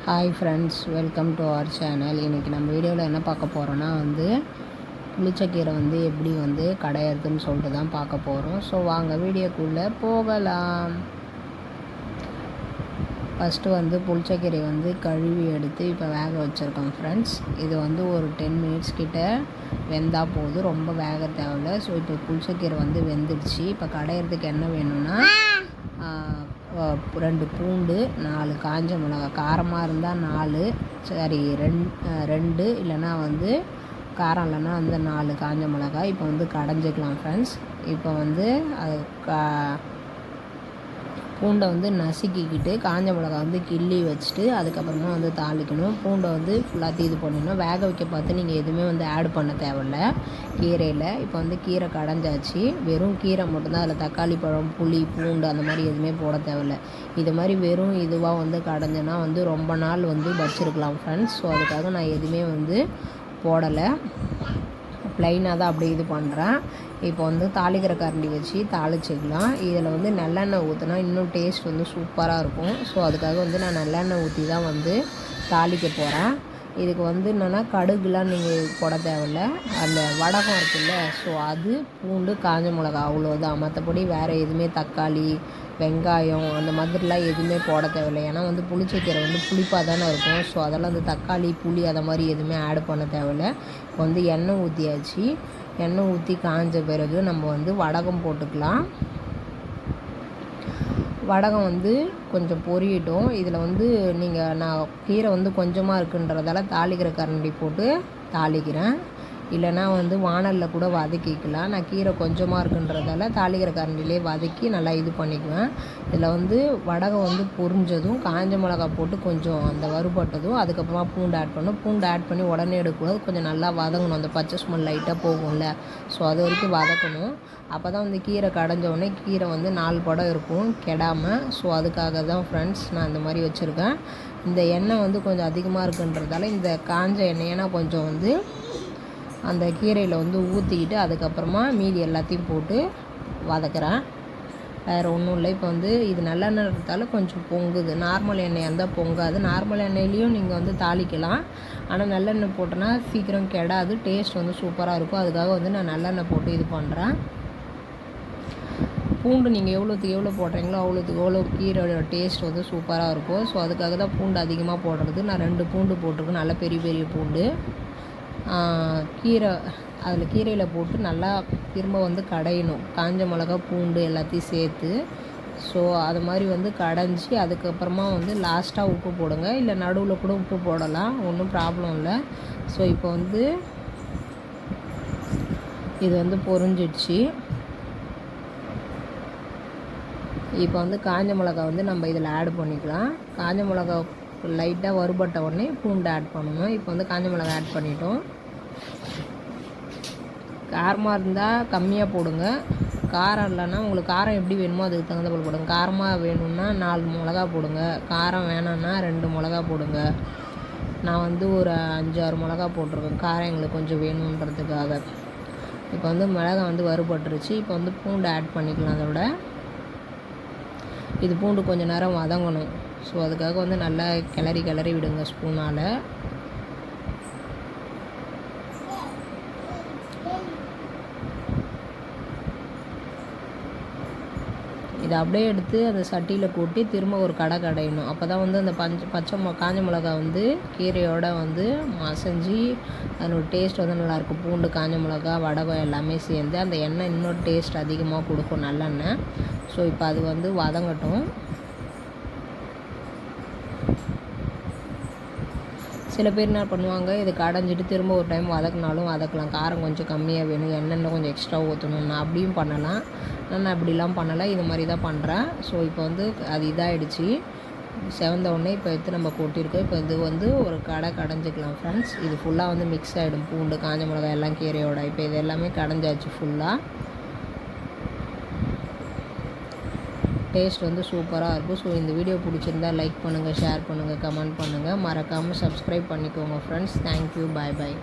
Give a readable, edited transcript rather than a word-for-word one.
Hi friends, welcome to our channel. இன்றைக்கி நம்ம வீடியோவில் என்ன பார்க்க போகிறோன்னா புளிச்சக்கீரை எப்படி கடையிறதுன்னு சொல்லிட்டு தான் பார்க்க போகிறோம். ஸோ வாங்க வீடியோக்குள்ளே போகலாம். ஃபஸ்ட்டு புளிச்சக்கீரை கழுவி எடுத்து இப்போ வேக வச்சுருக்கோம் ஃப்ரெண்ட்ஸ். இது ஒரு 10 மினிட்ஸ் கிட்ட வெந்தால் போதும், ரொம்ப வேக தேவையில்லை. ஸோ இப்போ புளிச்சக்கீரை வெந்துடுச்சு. இப்போ கடையிறதுக்கு என்ன வேணும்னா 2 பூண்டு, 4 காஞ்ச மிளகா, காரமாக இருந்தால் 4, சரி 2 இல்லைன்னா காரம் இல்லைன்னா 4 காஞ்ச மிளகாய் இப்போ கடைஞ்சிக்கலாம் ஃப்ரெண்ட்ஸ். இப்போ அது பூண்டை நசுக்கிக்கிட்டு காஞ்ச மிளகா கிள்ளி வச்சுட்டு அதுக்கப்புறமா தாளிக்கணும். பூண்டை ஃபுல்லாக இது பண்ணிடணும். வேக வைக்க பார்த்து நீங்கள் எதுவுமே ஆட் பண்ண தேவையில்ல கீரையில். இப்போ கீரை கடைஞ்சாச்சு. வெறும் கீரை மட்டும்தான், அதில் தக்காளி பழம், புளி, பூண்டு அந்த மாதிரி எதுவுமே போட தேவையில்ல. இது மாதிரி வெறும் இதுவாக கடைஞ்சேன்னா ரொம்ப நாள் வச்சுருக்கலாம் ஃப்ரெண்ட்ஸ். ஸோ அதுக்காக நான் எதுவுமே போடலை, ப்ளைனாக தான் அப்படியே இது பண்ணுறேன். இப்போ தாளிக்கிற கரண்டி வச்சு தாளிச்சிக்கலாம். இதில் நல்லெண்ணெய் ஊற்றினா இன்னும் டேஸ்ட் சூப்பராக இருக்கும். ஸோ அதுக்காக நான் நல்லெண்ணெய் ஊற்றி தான் தாளிக்க போகிறேன். இதுக்கு என்னென்னா கடுகுலாம் நீங்கள் போட தேவையில்ல. அந்த வடகம் இருக்குல்ல, ஸோ அது, பூண்டு, காஞ்ச மிளகா, அவ்வளோதான். மற்றபடி வேறு எதுவுமே தக்காளி, வெங்காயம் அந்த மாதிரிலாம் எதுவுமே போட தேவையில்லை. ஏன்னா புளிச்சக்கீரை புளிப்பாக தானே இருக்கும். ஸோ அதெல்லாம் தக்காளி, புளி அதை மாதிரி எதுவுமே ஆட் பண்ண தேவையில்லை. இப்போ எண்ணெய் ஊற்றியாச்சு. எண்ணெய் ஊற்றி காஞ்ச பிறகு நம்ம வடகம் போட்டுக்கலாம். வடகம் கொஞ்சம் பொரியட்டும். இதில் நான் கீரை கொஞ்சமாக இருக்குன்றதால தாளிக்கிற கரண்டி போட்டு தாளிக்கிறேன். இல்லைனா வானலில் கூட வதக்கிக்கலாம். நான் கீரை கொஞ்சமாக இருக்குன்றதால தாளிக்கிற கரண்டிலே வதக்கி நல்லா இது பண்ணிக்குவேன். இதில் வடகம் பொரிஞ்சதும் காஞ்ச மிளகா போட்டு கொஞ்சம் அந்த வறுபட்டதும் அதுக்கப்புறமா பூண்டு ஆட் பண்ணணும். பூண்டு ஆட் பண்ணி உடனே எடுக்கக்கூடாது, கொஞ்சம் நல்லா வதங்கணும். அந்த பச்சை ஸ்மெல் லைட்டாக போகும்ல, ஸோ அது வரைக்கும் வதக்கணும். அப்போ தான் கீரை கடைஞ்சோடனே கீரை 4 படம் இருக்கும் கெடாமல். ஸோ அதுக்காக தான் ஃப்ரெண்ட்ஸ் நான் இந்த மாதிரி வச்சுருக்கேன். இந்த எண்ணெய் கொஞ்சம் அதிகமாக இருக்குன்றதால இந்த காஞ்ச எண்ணெயை கொஞ்சம் அந்த கீரையில் ஊற்றிக்கிட்டு அதுக்கப்புறமா மீதி எல்லாத்தையும் போட்டு வதக்கிறேன். வேறு ஒன்றும் இல்லை. இப்போ இது நல்லெண்ணெய் இருந்தாலும் கொஞ்சம் பொங்குது. நார்மல் எண்ணெயாக இருந்தால் பொங்காது. நார்மல் எண்ணெயிலையும் நீங்கள் தாளிக்கலாம். ஆனால் நல்லெண்ணெய் போட்டோன்னா சீக்கிரம் கெடாது, டேஸ்ட் சூப்பராக இருக்கும். அதுக்காக நான் நல்லெண்ணெய் போட்டு இது பண்ணுறேன். பூண்டு நீங்கள் எவ்வளோத்துக்கு எவ்வளோ போடுறீங்களோ அவ்வளோத்துக்கு எவ்வளோ கீரையோட டேஸ்ட் சூப்பராக இருக்கும். ஸோ அதுக்காக தான் பூண்டு அதிகமாக போடுறது. நான் 2 பூண்டு போட்டிருக்கேன், நல்ல பெரிய பெரிய பூண்டு. கீரையில் போட்டு நல்லா திரும்ப கடையணும். காஞ்ச மிளகா, பூண்டு எல்லாத்தையும் சேர்த்து. ஸோ அது மாதிரி கடைஞ்சி அதுக்கப்புறமா லாஸ்ட்டாக உப்பு போடுங்க. இல்லை நடுவில் கூட உப்பு போடலாம், ஒன்றும் ப்ராப்ளம் இல்லை. ஸோ இப்போ இது பொரிஞ்சிடுச்சு. இப்போ காஞ்ச மிளகா நம்ம இதில் ஆட் பண்ணிக்கலாம். காஞ்ச மிளகா லைட்டாக வறுபட்ட உடனே பூண்டு ஆட் பண்ணணும். இப்போ காஞ்ச மிளகா ஆட் பண்ணிட்டோம். காரமாக இருந்தால் கம்மியாக போடுங்க, காரம் இல்லைன்னா உங்களுக்கு காரம் எப்படி வேணுமோ அதுக்கு தகுந்த போல் போடுங்க. காரமாக வேணும்னா 4 மிளகா போடுங்க, காரம் வேணான்னா 2 மிளகா போடுங்க. நான் ஒரு 5-6 மிளகா போட்டிருக்கேன், காரம் எங்களுக்கு கொஞ்சம் வேணுன்றதுக்காக. இப்போ மிளகா வறுபட்டுருச்சு. இப்போ பூண்டு ஆட் பண்ணிக்கலாம். அதோட இது பூண்டு கொஞ்சம் நேரம் வதங்கணும். ஸோ அதுக்காக நல்லா கிளறி விடுங்க ஸ்பூனால். இதை அப்படியே எடுத்து அந்த சட்டியில் கூட்டி திரும்ப ஒரு கடையணும். அப்போ தான் அந்த காஞ்ச மிளகா கீரையோட மசைஞ்சு அதனோட டேஸ்ட் நல்லாயிருக்கும். பூண்டு, காஞ்ச மிளகா, வடகம் எல்லாமே சேர்ந்து அந்த எண்ணெய் இன்னொரு டேஸ்ட் அதிகமாக கொடுக்கும், நல்லெண்ணெய். ஸோ இப்போ அது வதங்கட்டும். சில பேர் என்ன பண்ணுவாங்க, இது கடைஞ்சிட்டு திரும்ப ஒரு டைம் வதக்கினாலும் வதக்கலாம். காரம் கொஞ்சம் கம்மியாக வேணும், எண்ணெய் கொஞ்சம் எக்ஸ்ட்ரா ஊற்றணும், நான் அப்படியும் பண்ணலாம். நான் அப்படிலாம் பண்ணலை, இது மாதிரி தான் பண்ணுறேன். ஸோ இப்போ அது இதாகிடுச்சு. செவந்த உடனே இப்போ எடுத்து நம்ம கொட்டியிருக்கோம். இப்போ இது ஒரு கடைஞ்சிக்கலாம் ஃப்ரெண்ட்ஸ். இது ஃபுல்லாக மிக்ஸ் ஆகிடும், பூண்டு, காஞ்ச மிளகாய் எல்லாம் கீரையோட. இப்போ இது எல்லாமே கடைஞ்சாச்சு ஃபுல்லாக. டேஸ்ட் சூப்பராக இருக்கும். ஸோ இந்த வீடியோ பிடிச்சிருந்தால் லைக் பண்ணுங்கள், ஷேர் பண்ணுங்கள், கமெண்ட் பண்ணுங்கள். மறக்காமல் சப்ஸ்கிரைப் பண்ணிக்கோங்க ஃப்ரெண்ட்ஸ். தேங்க்யூ, பாய் பாய்.